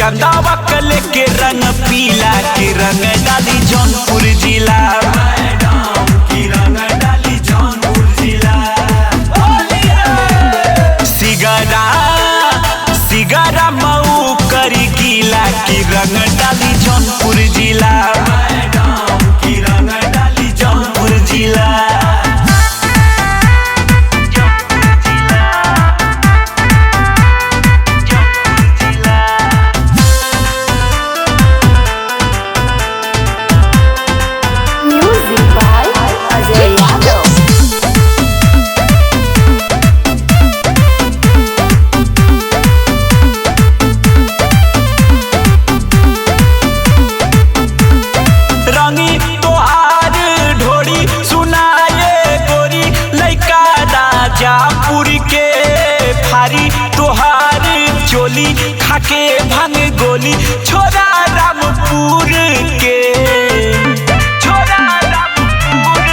चंदावा कले के रंग पीला के रंग डाली जौनपुर जिला। की रंग डाली जौनपुर जिला। सिगरा सिगरा मऊ करी गीला की रंग डाली जौनपुर जिला। की रंग डाली जौनपुर जिला। जापुर के भारी तोहार चोली खाके भांग गोली छोरा रामपुर के। छोरा रामपुर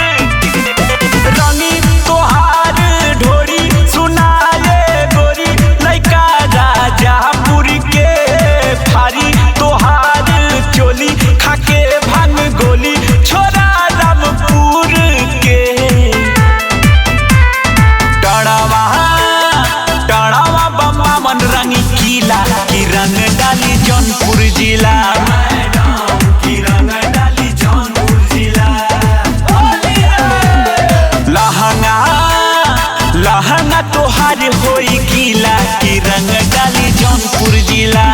रंगी तोहार ढोरी सुनाए गोरी लइका राजापुर के भारी तोहार चोली खाके भांग गोली छोरा रामपुर के। टड़ावा बम्मा मन रंगी किला की रंग डाली जौनपुर जिला। की रंग डाली जौनपुर जिला। लहंगा लहंगा तोहार होई गीला की रंग डाली जौनपुर जिला।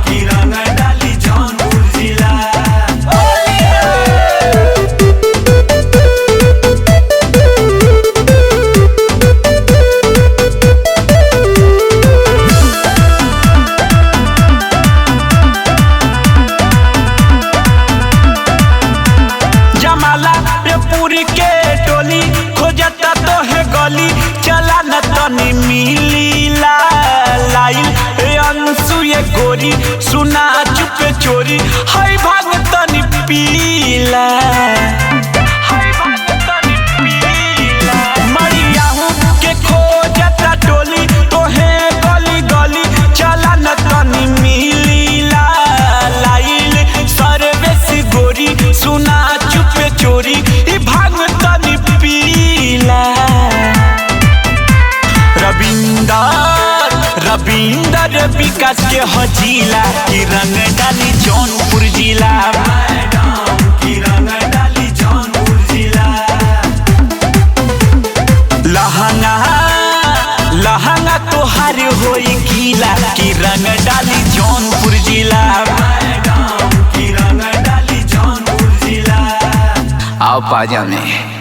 की रंग डाली जौनपुर जिला। के टोली खोजता तो है गली चला न तनी मिली लाइल अंशु ये गोरी सुना चुप चोरी हाय भाग तनी पीला। हाय भाग तनी पीला। मरिया हूँ के खोजता टोली तो है गली गली चला न तनी मिली लाइल सर्वेश गोरी सुना चुप चोरी भाग तनी पीला। रविंदर विकास के हजीला की रंग डाली जौनपुर जिला। की रंग डाली जौनपुर जिला। लहंगा लहंगा तोहार होई गीला की रंग डाली जौनपुर जिला। की रंग डाली जौनपुर जिला। आओ पाजा में।